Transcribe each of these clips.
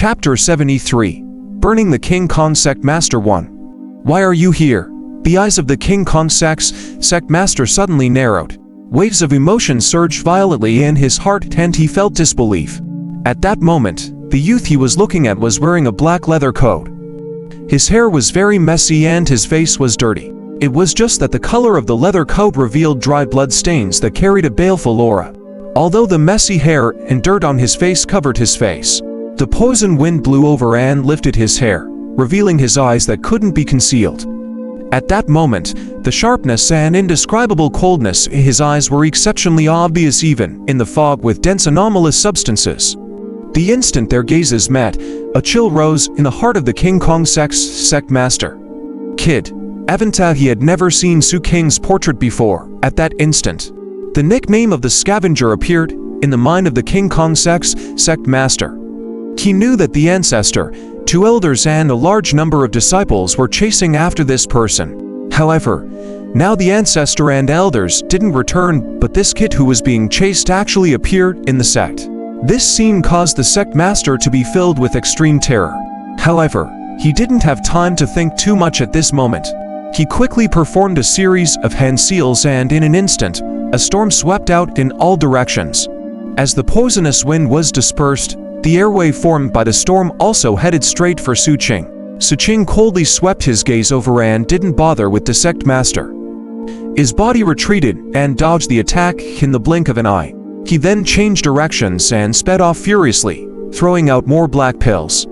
Chapter 73. Burning the King Khan Sect Master 1. Why are you here? The eyes of the King Khan Sect Master suddenly narrowed. Waves of emotion surged violently in his heart and he felt disbelief. At that moment, the youth he was looking at was wearing a black leather coat. His hair was very messy and his face was dirty. It was just that the color of the leather coat revealed dried blood stains that carried a baleful aura. Although the messy hair and dirt on his face covered his face, the poison wind blew over and lifted his hair, revealing his eyes that couldn't be concealed. At that moment, the sharpness and indescribable coldness in his eyes were exceptionally obvious even in the fog with dense anomalous substances. The instant their gazes met, a chill rose in the heart of the King Khan Sect Master. Kid. Avanta he had never seen Xu Qing's portrait before. At that instant, the nickname of the scavenger appeared in the mind of the King Khan Sect Master. He knew that the ancestor, 2 elders and a large number of disciples were chasing after this person. However, now the ancestor and elders didn't return, but this kid who was being chased actually appeared in the sect. This scene caused the sect master to be filled with extreme terror. However, he didn't have time to think too much at this moment. He quickly performed a series of hand seals and in an instant, a storm swept out in all directions. As the poisonous wind was dispersed, the airway formed by the storm also headed straight for Xu Qing. Xu Qing coldly swept his gaze over and didn't bother with the sect master. His body retreated and dodged the attack in the blink of an eye. He then changed directions and sped off furiously, throwing out more black pills.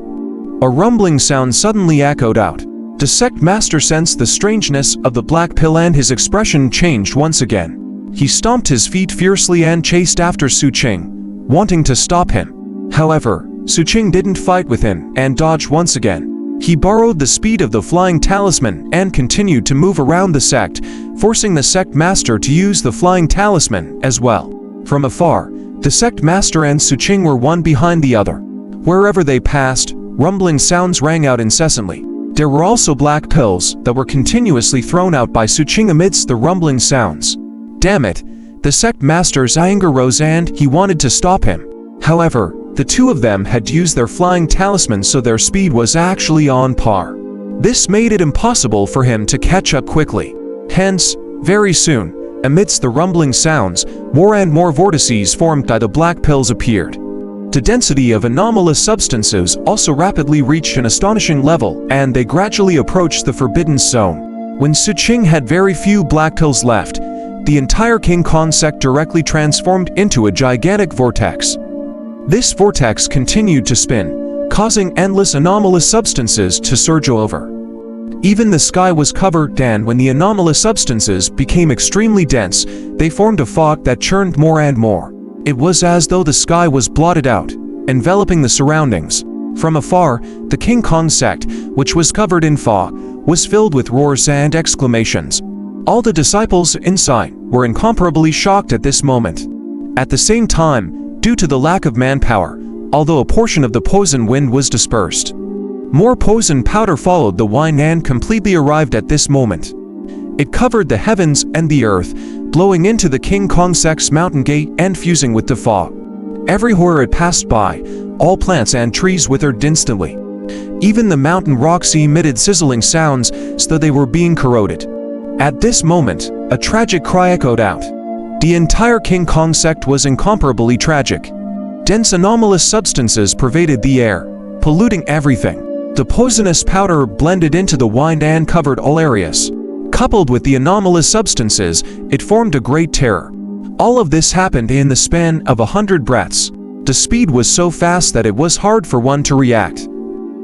A rumbling sound suddenly echoed out. The sect master sensed the strangeness of the black pill and his expression changed once again. He stomped his feet fiercely and chased after Xu Qing, wanting to stop him. However, Xu Qing didn't fight with him and dodged once again. He borrowed the speed of the flying talisman and continued to move around the sect, forcing the sect master to use the flying talisman as well. From afar, the sect master and Xu Qing were one behind the other. Wherever they passed, rumbling sounds rang out incessantly. There were also black pills that were continuously thrown out by Xu Qing amidst the rumbling sounds. Damn it! The sect master's anger rose and he wanted to stop him. However, the 2 of them had used their flying talismans, so their speed was actually on par. This made it impossible for him to catch up quickly. Hence, very soon, amidst the rumbling sounds, more and more vortices formed by the black pills appeared. The density of anomalous substances also rapidly reached an astonishing level, and they gradually approached the forbidden zone. When Xu Qing had very few black pills left, the entire King Khan sect directly transformed into a gigantic vortex. This vortex continued to spin, causing endless anomalous substances to surge over. Even the sky was covered, and when the anomalous substances became extremely dense, they formed a fog that churned more and more. It was as though the sky was blotted out, enveloping the surroundings. From afar, the King Khan sect, which was covered in fog, was filled with roars and exclamations. All the disciples inside were incomparably shocked at this moment. At the same time, due to the lack of manpower, although a portion of the poison wind was dispersed, more poison powder followed the wind and completely arrived at this moment. It covered the heavens and the earth, blowing into the King Khan sect's mountain gate and fusing with the fog. Everywhere it passed by, all plants and trees withered instantly. Even the mountain rocks emitted sizzling sounds as though they were being corroded. At this moment, a tragic cry echoed out. The entire King Khan sect was incomparably tragic. Dense anomalous substances pervaded the air, polluting everything. The poisonous powder blended into the wind and covered all areas. Coupled with the anomalous substances, it formed a great terror. All of this happened in the span of 100 breaths. The speed was so fast that it was hard for one to react.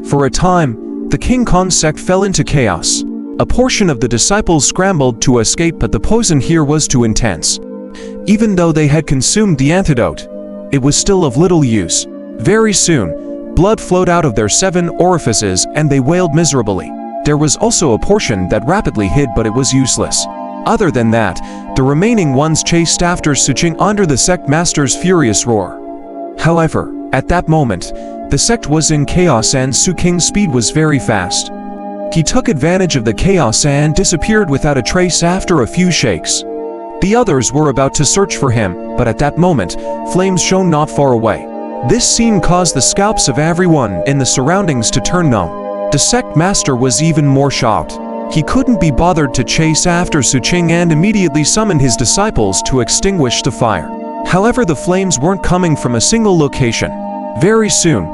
For a time, the King Khan sect fell into chaos. A portion of the disciples scrambled to escape, but the poison here was too intense. Even though they had consumed the antidote, it was still of little use. Very soon, blood flowed out of their 7 orifices and they wailed miserably. There was also a portion that rapidly hid, but it was useless. Other than that, the remaining ones chased after Xu Qing under the sect master's furious roar. However, at that moment, the sect was in chaos and Xu Qing's speed was very fast. He took advantage of the chaos and disappeared without a trace after a few shakes. The others were about to search for him, but at that moment, flames shone not far away. This scene caused the scalps of everyone in the surroundings to turn numb. The sect master was even more shocked. He couldn't be bothered to chase after Xu Qing and immediately summoned his disciples to extinguish the fire. However, the flames weren't coming from a single location. Very soon,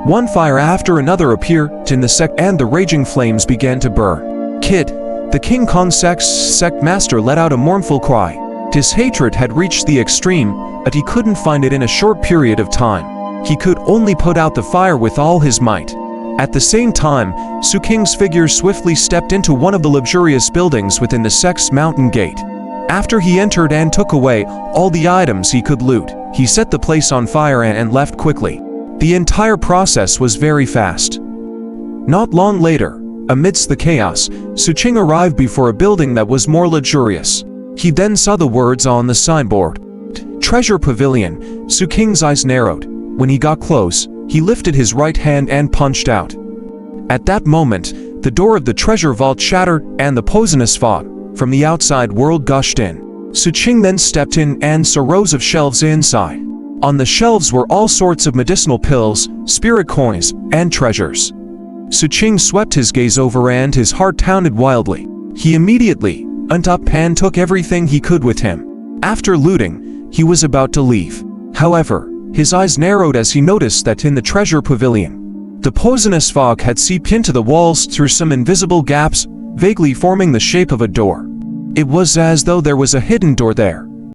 one fire after another appeared in the sect and the raging flames began to burn. Kid, the King Kong Sect's sect master let out a mournful cry. His hatred had reached the extreme, but he couldn't find it in a short period of time. He could only put out the fire with all his might. At the same time, Xu Qing's figure swiftly stepped into one of the luxurious buildings within the sect's mountain gate. After he entered and took away all the items he could loot, he set the place on fire and left quickly. The entire process was very fast. Not long later, amidst the chaos, Xu Qing arrived before a building that was more luxurious. He then saw the words on the signboard. Treasure Pavilion. Xu Qing's eyes narrowed. When he got close, he lifted his right hand and punched out. At that moment, the door of the treasure vault shattered and the poisonous fog from the outside world gushed in. Xu Qing then stepped in and saw rows of shelves inside. On the shelves were all sorts of medicinal pills, spirit coins, and treasures. Xu Qing swept his gaze over and his heart pounded wildly. He immediately went up and took everything he could with him. After looting, he was about to leave. However, his eyes narrowed as he noticed that in the treasure pavilion, the poisonous fog had seeped into the walls through some invisible gaps, vaguely forming the shape of a door. It was as though there was a hidden door there.